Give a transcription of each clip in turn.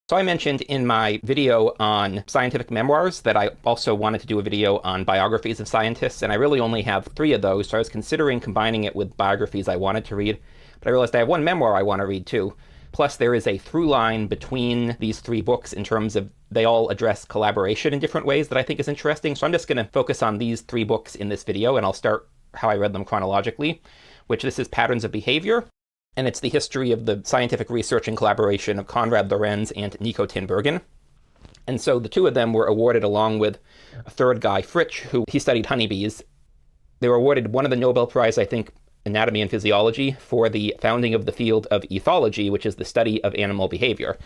So I mentioned in my video on scientific memoirs that I also wanted to do a video on biographies of scientists, and I really only have 3 of those, so I was considering combining it with biographies I wanted to read, but I realized I have one memoir I want to read too. Plus, there is a through line between these 3 books in terms of they all address collaboration in different ways that I think is interesting, so I'm just going to focus on these 3 books in this video, and I'll start how I read them chronologically, which this is Patterns of Behavior, and it's the history of the scientific research and collaboration of Konrad Lorenz and Nico Tinbergen. And so the 2 of them were awarded along with a third guy, Fritsch, who he studied honeybees. They were awarded one of the Nobel Prize, I think, Anatomy and Physiology, for the founding of the field of ethology, which is the study of animal behavior.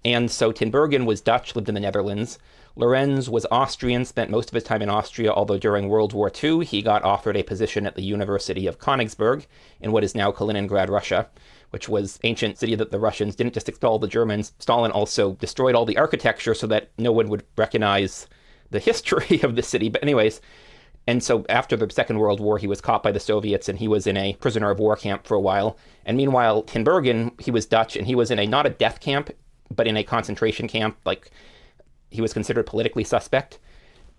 And so Tinbergen was Dutch, lived in the Netherlands. Lorenz was Austrian, spent most of his time in Austria, although during World War II he got offered a position at the University of Königsberg in what is now Kaliningrad, Russia, which was an ancient city that the Russians didn't just expel the Germans. Stalin also destroyed all the architecture so that no one would recognize the history of the city. But anyways, and so after the Second World War, he was caught by the Soviets and he was in a prisoner of war camp for a while. And meanwhile, Tinbergen, he was Dutch and he was in not a death camp, but in a concentration camp. Like, he was considered politically suspect.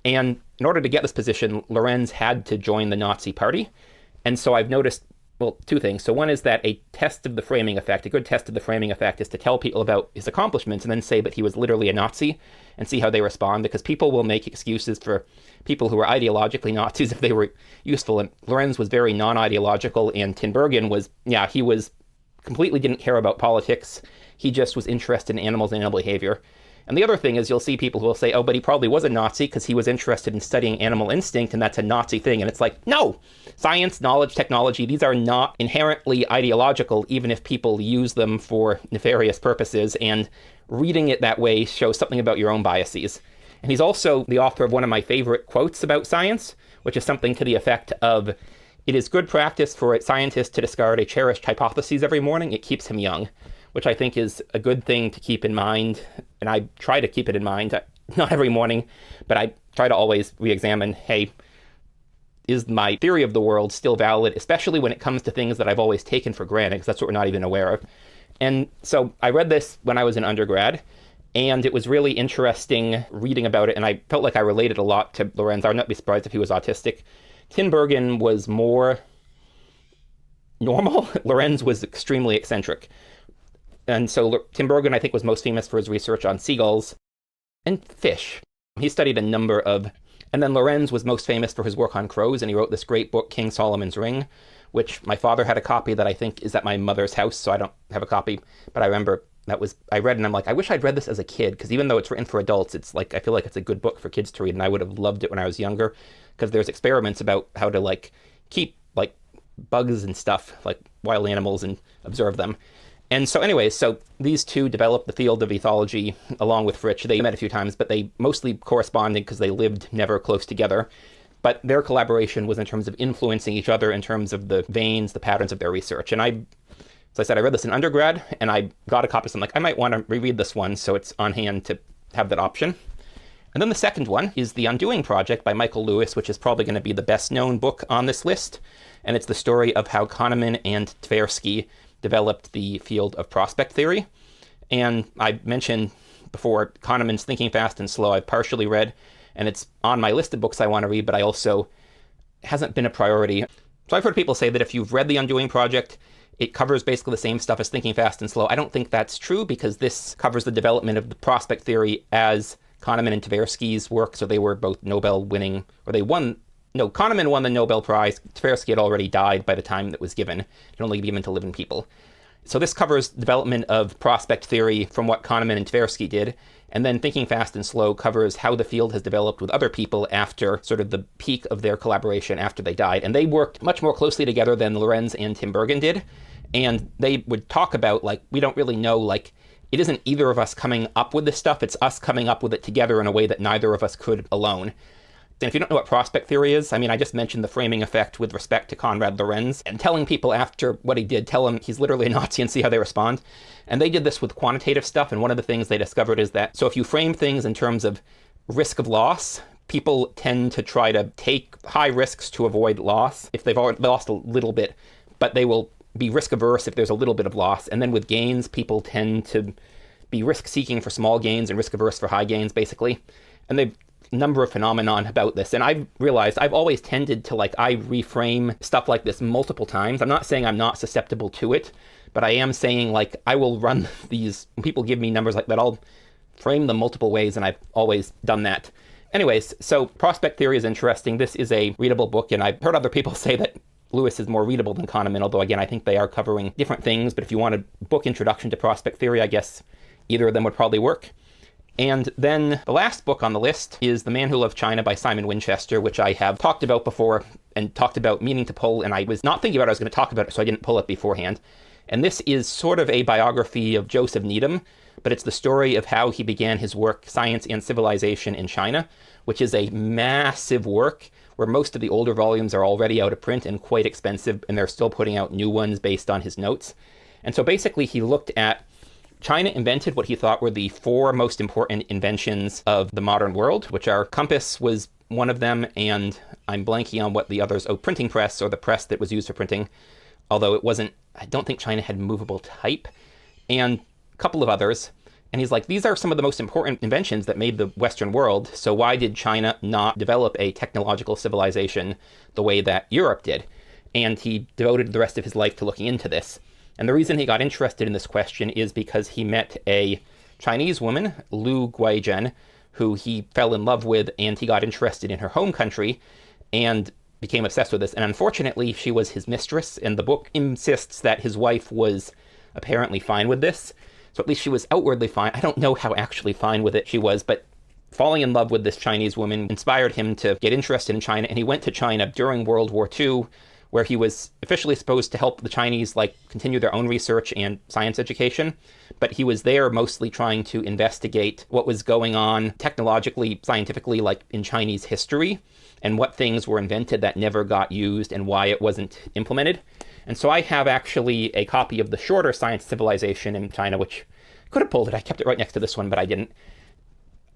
And in order to get this position, Lorenz had to join the Nazi party. And so I've noticed, well, 2 things. So one is that a test of the framing effect, a good test of the framing effect, is to tell people about his accomplishments and then say that he was literally a Nazi and see how they respond, because people will make excuses for people who are ideologically Nazis if they were useful. And Lorenz was very non-ideological, and Tinbergen was, he was completely didn't care about politics. He just was interested in animals and animal behavior. And the other thing is, you'll see people who will say, oh, but he probably was a Nazi because he was interested in studying animal instinct, and that's a Nazi thing. And it's like, no! Science, knowledge, technology, these are not inherently ideological, even if people use them for nefarious purposes, and reading it that way shows something about your own biases. And he's also the author of one of my favorite quotes about science, which is something to the effect of, it is good practice for a scientist to discard a cherished hypothesis every morning. It keeps him young, which I think is a good thing to keep in mind. And I try to keep it in mind, not every morning, but I try to always re-examine, hey, is my theory of the world still valid, especially when it comes to things that I've always taken for granted, because that's what we're not even aware of. And so I read this when I was in undergrad, and it was really interesting reading about it, and I felt like I related a lot to Lorenz. I would not be surprised if he was autistic. Tinbergen was more normal. Lorenz was extremely eccentric. And so Tinbergen, I think, was most famous for his research on seagulls and fish. He studied a number of... And then Lorenz was most famous for his work on crows, and he wrote this great book, King Solomon's Ring, which my father had a copy that I think is at my mother's house, so I don't have a copy. But I remember I read and I'm like, I wish I'd read this as a kid, because even though it's written for adults, it's like, I feel like it's a good book for kids to read, and I would have loved it when I was younger, because there's experiments about how to keep bugs and stuff, like wild animals, and observe them. And so anyways, so these 2 developed the field of ethology along with Fritsch. They met a few times, but they mostly corresponded because they lived never close together. But their collaboration was in terms of influencing each other in terms of the veins, the patterns of their research. And as I said, I read this in undergrad, and I got a copy, so I'm like, I might want to reread this one, so it's on hand to have that option. And then the second one is The Undoing Project by Michael Lewis, which is probably going to be the best-known book on this list. And it's the story of how Kahneman and Tversky developed the field of prospect theory. And I mentioned before Kahneman's Thinking Fast and Slow I've partially read, and it's on my list of books I want to read, but I also hasn't been a priority. So I've heard people say that if you've read The Undoing Project, it covers basically the same stuff as Thinking Fast and Slow. I don't think that's true, because this covers the development of the prospect theory as Kahneman and Tversky's work, so they were both Nobel winning, or they won. No, Kahneman won the Nobel Prize. Tversky had already died by the time that was given. It can only be given to living people. So this covers the development of prospect theory from what Kahneman and Tversky did. And then Thinking Fast and Slow covers how the field has developed with other people after sort of the peak of their collaboration after they died. And they worked much more closely together than Lorenz and Tinbergen did. And they would talk about, we don't really know, it isn't either of us coming up with this stuff. It's us coming up with it together in a way that neither of us could alone. And if you don't know what prospect theory is, I just mentioned the framing effect with respect to Konrad Lorenz, and telling people after what he did, tell him he's literally a Nazi and see how they respond. And they did this with quantitative stuff, and one of the things they discovered is that, so if you frame things in terms of risk of loss, people tend to try to take high risks to avoid loss if they've already lost a little bit, but they will be risk averse if there's a little bit of loss. And then with gains, people tend to be risk-seeking for small gains and risk-averse for high gains, basically. And they've number of phenomenon about this. And I've realized I've always tended to I reframe stuff like this multiple times. I'm not saying I'm not susceptible to it, but I am saying I will run these, when people give me numbers like that, I'll frame them multiple ways, and I've always done that. Anyways, so prospect theory is interesting. This is a readable book, and I've heard other people say that Lewis is more readable than Kahneman, although again, I think they are covering different things. But if you want a book introduction to prospect theory, I guess either of them would probably work. And then the last book on the list is The Man Who Loved China by Simon Winchester, which I have talked about before and talked about meaning to pull, and I was not thinking about I was going to talk about it, so I didn't pull it beforehand. And this is sort of a biography of Joseph Needham, but it's the story of how he began his work, Science and Civilization in China, which is a massive work where most of the older volumes are already out of print and quite expensive, and they're still putting out new ones based on his notes. And so basically he looked at China invented what he thought were the 4 most important inventions of the modern world, which are compass was one of them, and I'm blanking on what the others, printing press, or the press that was used for printing, although it wasn't, I don't think China had movable type, and a couple of others. And he's like, these are some of the most important inventions that made the Western world, so why did China not develop a technological civilization the way that Europe did? And he devoted the rest of his life to looking into this. And the reason he got interested in this question is because he met a Chinese woman, Lu Guizhen, who he fell in love with, and he got interested in her home country and became obsessed with this. And unfortunately, she was his mistress, and the book insists that his wife was apparently fine with this. So at least she was outwardly fine. I don't know how actually fine with it she was, but falling in love with this Chinese woman inspired him to get interested in China, and he went to China during World War II, where he was officially supposed to help the Chinese continue their own research and science education. But he was there mostly trying to investigate what was going on technologically, scientifically, in Chinese history, and what things were invented that never got used and why it wasn't implemented. And so I have actually a copy of the shorter Science Civilization in China, which I could have pulled it. I kept it right next to this one, but I didn't,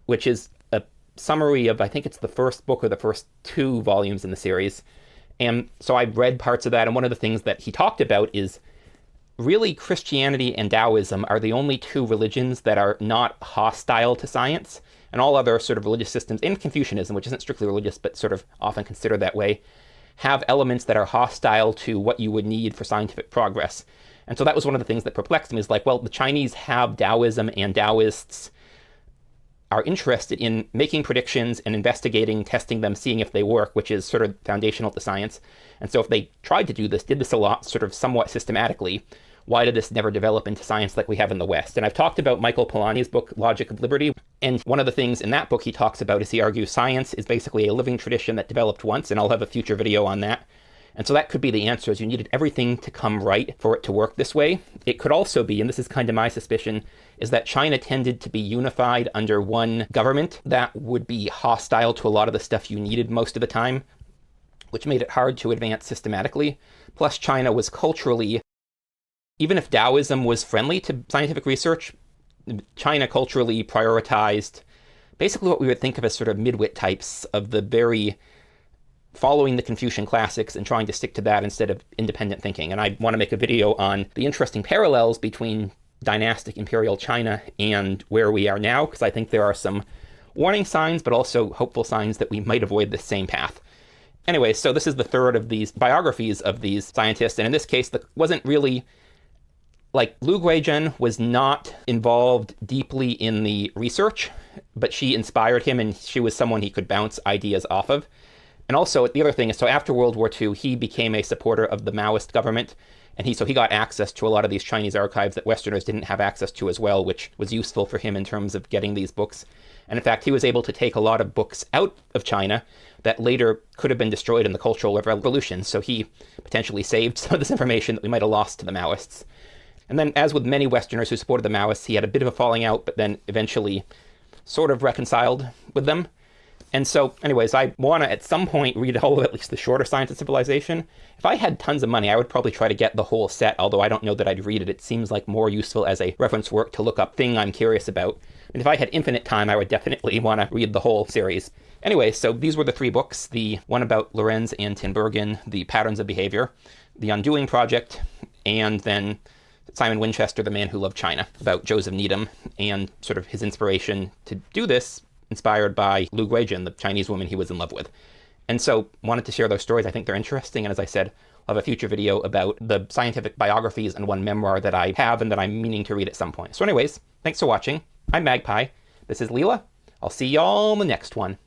which is a summary of, I think it's the first book or the first 2 volumes in the series. And so I read parts of that, and one of the things that he talked about is really Christianity and Taoism are the only 2 religions that are not hostile to science, and all other sort of religious systems, and Confucianism, which isn't strictly religious but sort of often considered that way, have elements that are hostile to what you would need for scientific progress. And so that was one of the things that perplexed me, is the Chinese have Taoism, and Taoists are interested in making predictions and investigating, testing them, seeing if they work, which is sort of foundational to science. And so if they tried to do this, did this a lot, sort of somewhat systematically, why did this never develop into science like we have in the West? And I've talked about Michael Polanyi's book, Logic of Liberty. And one of the things in that book he talks about is he argues science is basically a living tradition that developed once, and I'll have a future video on that. And so that could be the answer, is you needed everything to come right for it to work this way. It could also be, and this is kind of my suspicion, is that China tended to be unified under one government that would be hostile to a lot of the stuff you needed most of the time, which made it hard to advance systematically. Plus, China was culturally, even if Taoism was friendly to scientific research, China culturally prioritized basically what we would think of as sort of midwit types of the very following the Confucian classics and trying to stick to that instead of independent thinking. And I want to make a video on the interesting parallels between dynastic imperial China and where we are now, because I think there are some warning signs, but also hopeful signs that we might avoid the same path. Anyway, so this is the third of these biographies of these scientists, and in this case, wasn't really, Lu Guizhen was not involved deeply in the research, but she inspired him, and she was someone he could bounce ideas off of. And also, the other thing is, so after World War II, he became a supporter of the Maoist government, and he got access to a lot of these Chinese archives that Westerners didn't have access to as well, which was useful for him in terms of getting these books. And in fact, he was able to take a lot of books out of China that later could have been destroyed in the Cultural Revolution, so he potentially saved some of this information that we might have lost to the Maoists. And then, as with many Westerners who supported the Maoists, he had a bit of a falling out, but then eventually sort of reconciled with them. And so, anyways, I want to at some point read all of at least the shorter Science and Civilization. If I had tons of money, I would probably try to get the whole set, although I don't know that I'd read it. It seems like more useful as a reference work to look up thing I'm curious about. And if I had infinite time, I would definitely want to read the whole series. Anyway, so these were the 3 books, the one about Lorenz and Tinbergen, The Patterns of Behavior, The Undoing Project, and then Simon Winchester, The Man Who Loved China, about Joseph Needham, and sort of his inspiration to do this, inspired by Lu Guijin, the Chinese woman he was in love with. And so wanted to share those stories. I think they're interesting. And as I said, I'll have a future video about the scientific biographies and one memoir that I have and that I'm meaning to read at some point. So anyways, thanks for watching. I'm Magpie. This is Leela. I'll see y'all in the next one.